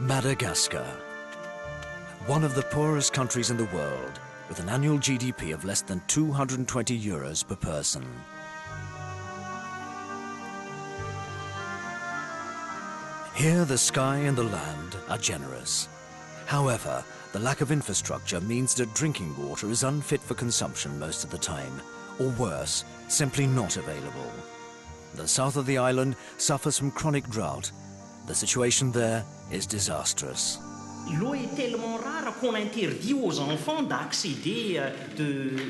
Madagascar, one of the poorest countries in the world, with an annual GDP of less than 220 euros per person. Here the sky and the land are generous. However, the lack of infrastructure means that drinking water is unfit for consumption most of the time, or worse, simply not available. The south of the island suffers from chronic drought. The situation there is disastrous. L'eau est tellement rare qu'on interdit aux enfants d'accéder,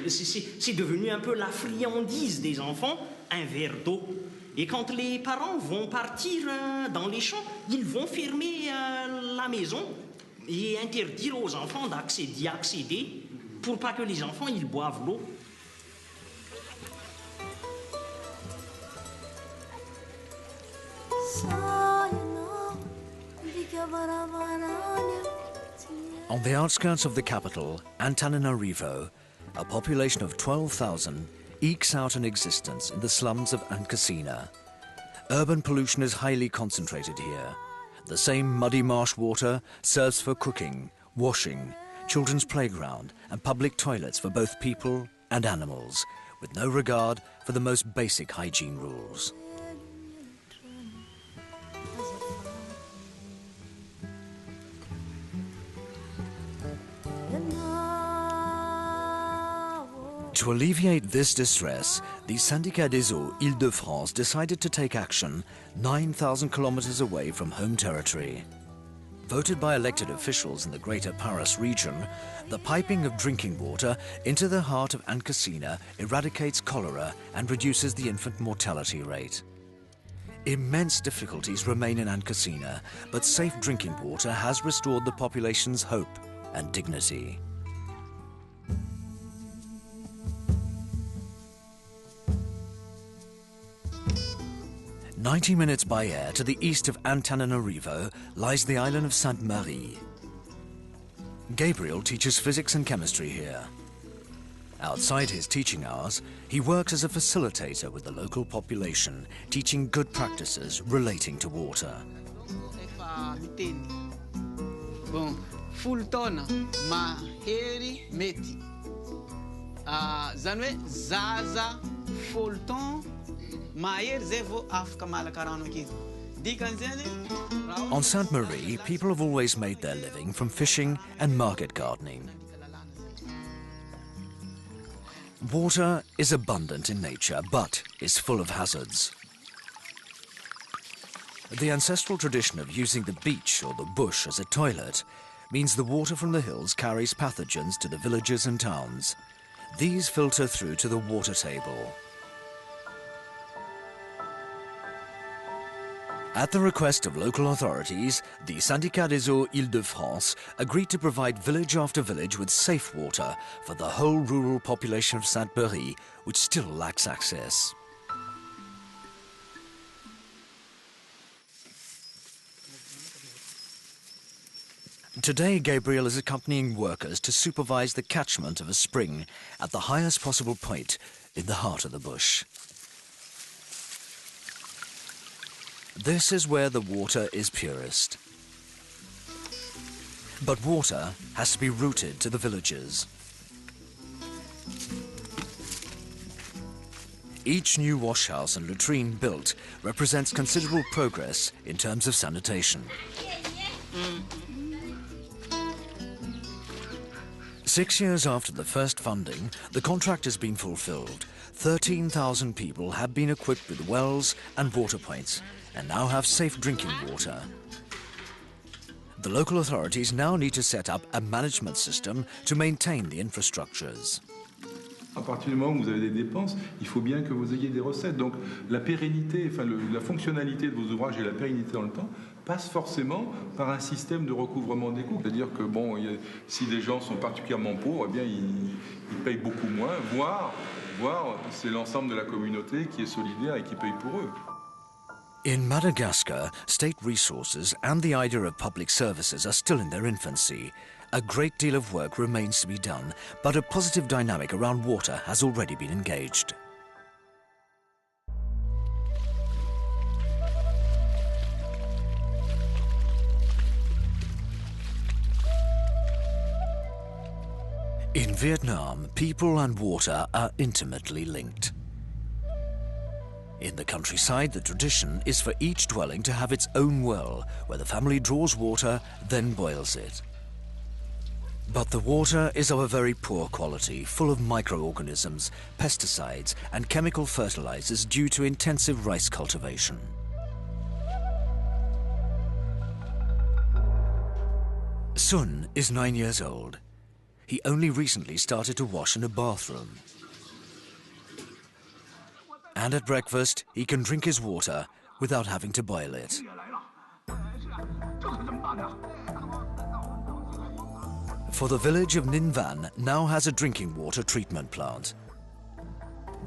c'est devenu un peu la friandise des enfants, un verre d'eau. Et quand les parents vont partir dans les champs, ils vont fermer la maison et interdire aux enfants d'y accéder pour pas que les enfants ils boivent l'eau. On the outskirts of the capital, Antananarivo, a population of 12,000 ekes out an existence in the slums of Ankasina. Urban pollution is highly concentrated here. The same muddy marsh water serves for cooking, washing, children's playground and public toilets for both people and animals, with no regard for the most basic hygiene rules. To alleviate this distress, the Syndicat-Eau Île-de-France decided to take action 9,000 kilometers away from home territory. Voted by elected officials in the Greater Paris region, the piping of drinking water into the heart of Ankasina eradicates cholera and reduces the infant mortality rate. Immense difficulties remain in Ankasina, but safe drinking water has restored the population's hope and dignity. "90 minutes by air to the east of Antananarivo lies the island of Sainte-Marie. Gabriel teaches physics and chemistry here. Outside his teaching hours, he works as a facilitator with the local population, teaching good practices relating to water. Bom, fultona, maheri, meti. Zanwe, zaza, fulton. On Sainte-Marie, people have always made their living from fishing and market gardening. Water is abundant in nature, but is full of hazards. The ancestral tradition of using the beach or the bush as a toilet means the water from the hills carries pathogens to the villages and towns. These filter through to the water table. At the request of local authorities, the Syndicat-Eau Île-de-France agreed to provide village after village with safe water for the whole rural population of Sainte-Marie, which still lacks access. Today, Gabriel is accompanying workers to supervise the catchment of a spring at the highest possible point in the heart of the bush. This is where the water is purest. But water has to be routed to the villages. Each new washhouse and latrine built represents considerable progress in terms of sanitation. 6 years after the first funding, the contract has been fulfilled. 13,000 people have been equipped with wells and water points and now have safe drinking water. The local authorities now need to set up a management system to maintain the infrastructures. À partir du moment où vous avez des dépenses, il faut bien que vous ayez des recettes. Donc la pérennité, enfin la fonctionnalité de vos ouvrages et la pérennité dans le temps passe forcément par un système de recouvrement des coûts. C'est-à-dire que bon, si les gens sont particulièrement pauvres, eh bien ils payent beaucoup moins, voire c'est l'ensemble de la communauté qui est solidaire et qui paye pour eux. In Madagascar, state resources and the idea of public services are still in their infancy. A great deal of work remains to be done, but a positive dynamic around water has already been engaged. Vietnam, people and water are intimately linked. In the countryside, the tradition is for each dwelling to have its own well, where the family draws water, then boils it. But the water is of a very poor quality, full of microorganisms, pesticides and chemical fertilizers due to intensive rice cultivation. Sun is 9 years old. He only recently started to wash in a bathroom. And at breakfast, he can drink his water without having to boil it. For the village of Ninh Van now has a drinking water treatment plant.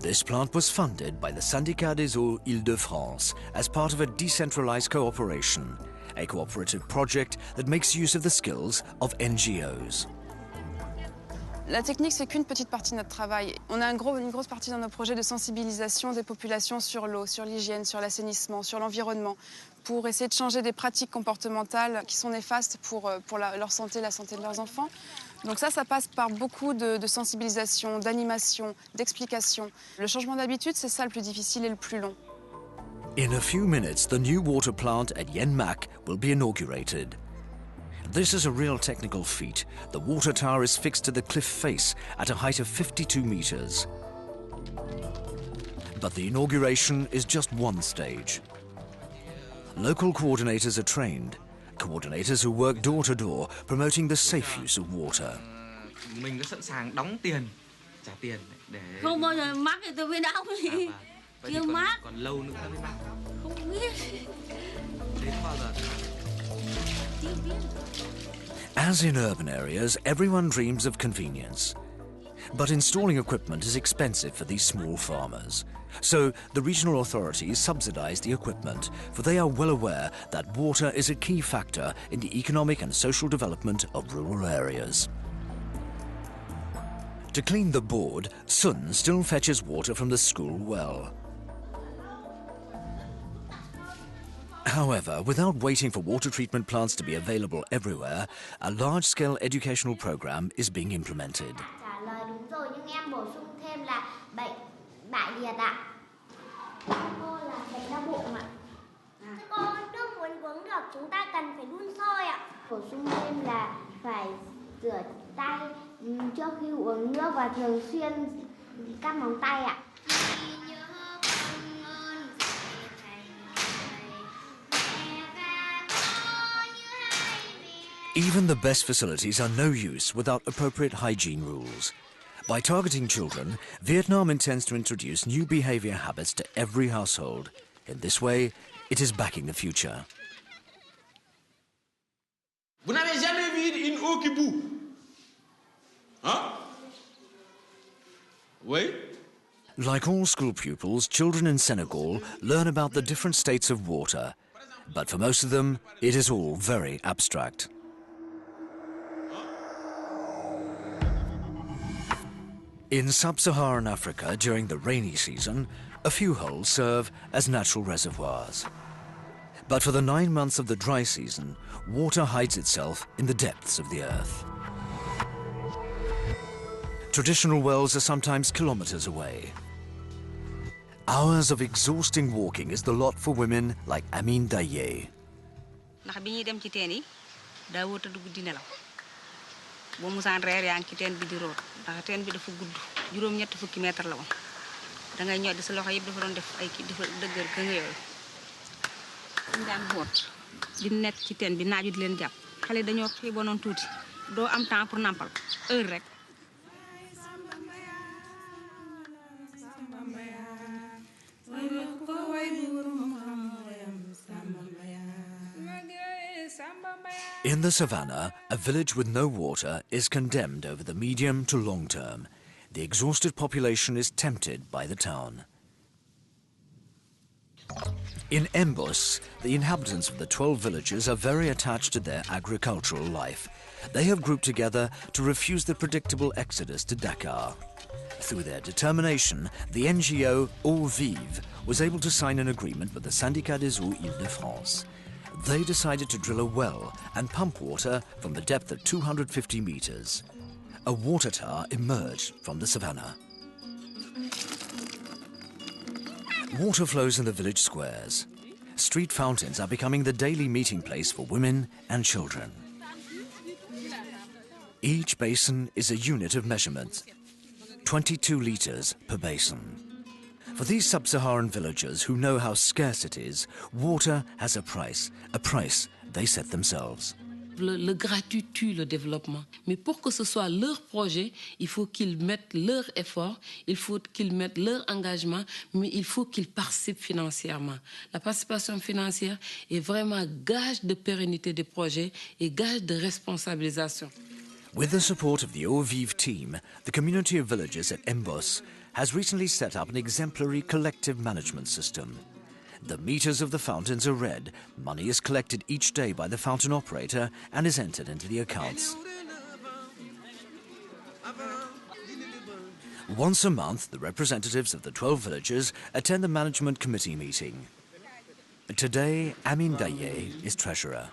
This plant was funded by the Syndicat-Eau Île-de-France as part of a decentralized cooperation, a cooperative project that makes use of the skills of NGOs. La technique, c'est qu'une petite partie de notre travail. On a une grosse partie dans nos projets de sensibilisation des populations sur l'eau, sur l'hygiène, sur l'assainissement, sur l'environnement, pour essayer de changer des pratiques comportementales qui sont néfastes pour leur santé, la santé de leurs enfants. Donc ça passe par beaucoup de sensibilisation, d'animation, d'explication. Le changement d'habitude, c'est ça le plus difficile et le plus long. In a few minutes, the new water plant at Yen Mac will be inaugurated. This is a real technical feat. The water tower is fixed to the cliff face at a height of 52 meters. But the inauguration is just one stage. Local coordinators are trained, coordinators who work door to door, promoting the safe use of water. Mình có sẵn sàng đóng tiền, trả tiền để không bao giờ mắc thì tôi mới đóng gì. Chưa mắc. Còn lâu nữa mới mắc. Không biết. Đến bao giờ? As in urban areas, everyone dreams of convenience. But installing equipment is expensive for these small farmers. So the regional authorities subsidize the equipment, for they are well aware that water is a key factor in the economic and social development of rural areas. To clean the board, Sun still fetches water from the school well. However, without waiting for water treatment plants to be available everywhere, a large-scale educational program is being implemented. Trả lời đúng rồi, nhưng em bổ sung thêm là bệnh bại liệt ạ. Cô là bệnh đau bụng ạ. Cô nước muốn uống được, chúng ta cần phải đun sôi ạ. Bổ sung thêm là phải rửa tay trước khi uống nước và thường xuyên cắt móng tay ạ. Even the best facilities are no use without appropriate hygiene rules. By targeting children, Vietnam intends to introduce new behavior habits to every household. In this way, it is backing the future. Vous n'avez jamais vu une eau qui bout? Hein? Oui? Like all school pupils, children in Senegal learn about the different states of water. But for most of them, it is all very abstract. In sub-Saharan Africa, during the rainy season, a few holes serve as natural reservoirs. But for the 9 months of the dry season, water hides itself in the depths of the earth. Traditional wells are sometimes kilometers away. Hours of exhausting walking is the lot for women like Amin Daye. ndax bi ñuy dem ci teen yi daa wut a dugg di nelaw boo musaan reer yaa ngi ci teen bi di root ndax teen bi dafa gudd juróom-ñetti fukki mètre la woon da ngay ñoddi sa loxo yëpp dafa doon def ay kii dafa dëgër ka nga yooyu ñu daan boot di nekk ci teen bi naaju di leen jàpp xale dañoo xiiboon tuuti doo am temps pour nampal heure rek. In the savannah, a village with no water is condemned over the medium to long term. The exhausted population is tempted by the town. In Mbos, the inhabitants of the 12 villages are very attached to their agricultural life. They have grouped together to refuse the predictable exodus to Dakar. Through their determination, the NGO Eau Vive was able to sign an agreement with the Syndicat-Eau Île-de-France. They decided to drill a well and pump water from the depth of 250 meters. a water tower emerged from the savannah. Water flows in the village squares. Street fountains are becoming the daily meeting place for women and children. Each basin is a unit of measurement, 22 litres per basin. For these sub-Saharan villagers who know how scarce it is, water has a price they set themselves. Le gratuit tue le développement. Mais pour que ce soit leur projet, il faut qu'ils mettent leur effort, il faut qu'ils mettent leur engagement, mais il faut qu'ils participent financièrement. La participation financière est vraiment gage de pérennité des projets et gage de responsabilisation. With the support of the Eau Vive team, the community of villages at Mbos has recently set up an exemplary collective management system. The meters of the fountains are read, money is collected each day by the fountain operator and is entered into the accounts. Once a month, the representatives of the 12 villages attend the management committee meeting. Today, Amin Daye is treasurer.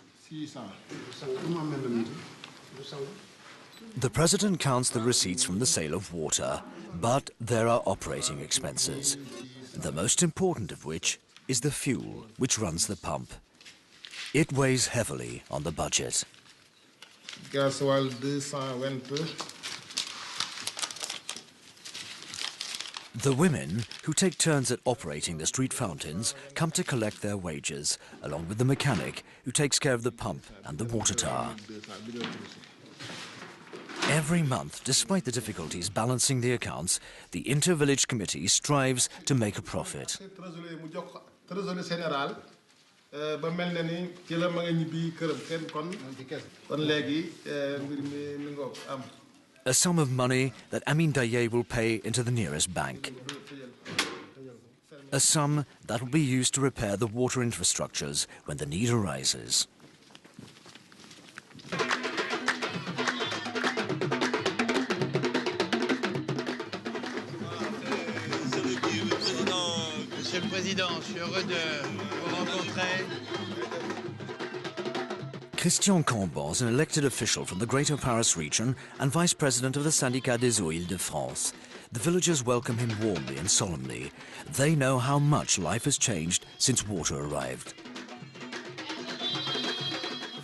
The president counts the receipts from the sale of water, but there are operating expenses, the most important of which is the fuel which runs the pump. It weighs heavily on the budget. Gasoil 220. The women, who take turns at operating the street fountains, come to collect their wages, along with the mechanic, who takes care of the pump and the water tower. Every month, despite the difficulties balancing the accounts, the inter-village committee strives to make a profit. A sum of money that Amin Daye will pay into the nearest bank. A sum that will be used to repair the water infrastructures when the need arises. Monsieur le Président, je suis heureux de vous rencontrer. Christian Cambon is an elected official from the Greater Paris region and Vice President of the Syndicat des Eaux Île-de-France. The villagers welcome him warmly and solemnly. They know how much life has changed since water arrived.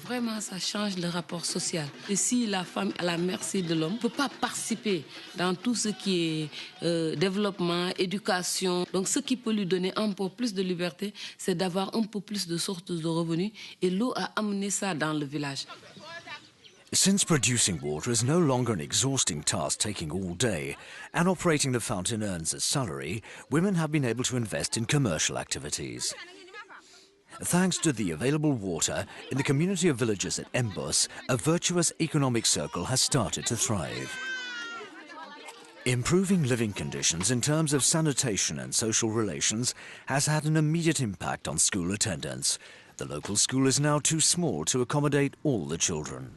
Vraiment, ça change le rapport social. Et si la femme à la merci de l'homme ne peut pas participer dans tout ce qui est développement, éducation, donc ce qui peut lui donner un peu plus de liberté, c'est d'avoir un peu plus de sources de revenus. Et l'eau a amené ça dans le village. Since producing water is no longer an exhausting task taking all day, and operating the fountain earns a salary, women have been able to invest in commercial activities. Thanks to the available water, in the community of villages at Mbos, a virtuous economic circle has started to thrive. Improving living conditions in terms of sanitation and social relations has had an immediate impact on school attendance. The local school is now too small to accommodate all the children.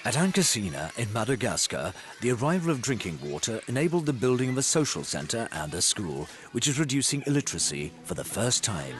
At Ankasina in Madagascar, the arrival of drinking water enabled the building of a social centre and a school, which is reducing illiteracy for the first time.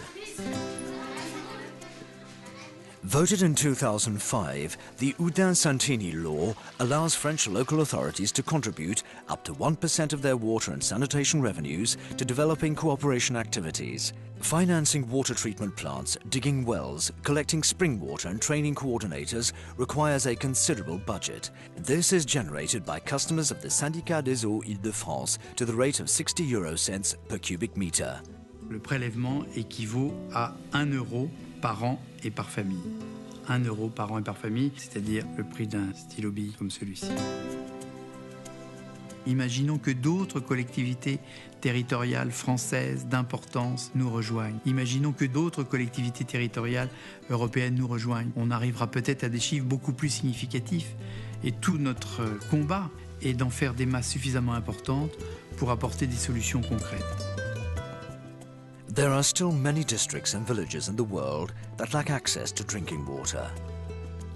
Voted in 2005, the Oudin-Santini law allows French local authorities to contribute up to 1% of their water and sanitation revenues to developing cooperation activities. Financing water treatment plants, digging wells, collecting spring water and training coordinators requires a considerable budget. This is generated by customers of the Syndicat des Eaux Île-de-France to the rate of 60 euro cents per cubic meter. Le prélèvement équivaut à 1 euro par an et par famille. 1 euro par an et par famille, c'est-à-dire le prix d'un stylo bille comme celui-ci. Imaginons que d'autres collectivités territoriales françaises d'importance nous rejoignent. Imaginons que d'autres collectivités territoriales européennes nous rejoignent. On arrivera peut-être à des chiffres beaucoup plus significatifs. Et tout notre combat est d'en faire des masses suffisamment importantes pour apporter des solutions concrètes. There are still many districts and villages in the world that lack access to drinking water.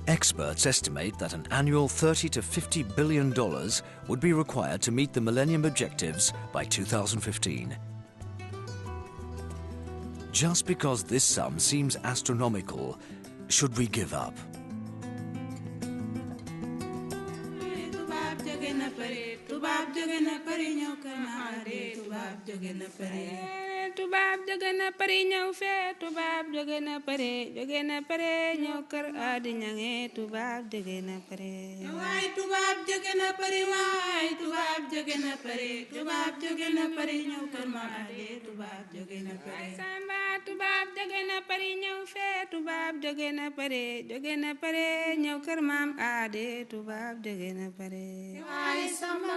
Experts estimate that an annual $30 to $50 billion would be required to meet the Millennium Objectives by 2015. Just because this sum seems astronomical, should we give up? tubaab jóge na Paris ñëw kër maam Ade tubaab jóge na Paris tubaab jóge na Paris ñëw fee tubaab jóge na Paris ñëw kër Adi ñange tubaab jóge na Paris waay tubaab jóge na Paris waay tubaab jóge na Paris ñëw kër maam Ade tubaab jóge na Paris samba tubaab jóge na Paris ñëw fee tubaab jóge na Paris ñëw kër maam Ade tubaab jóge na Paris waay samba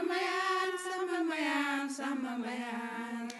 mbayaan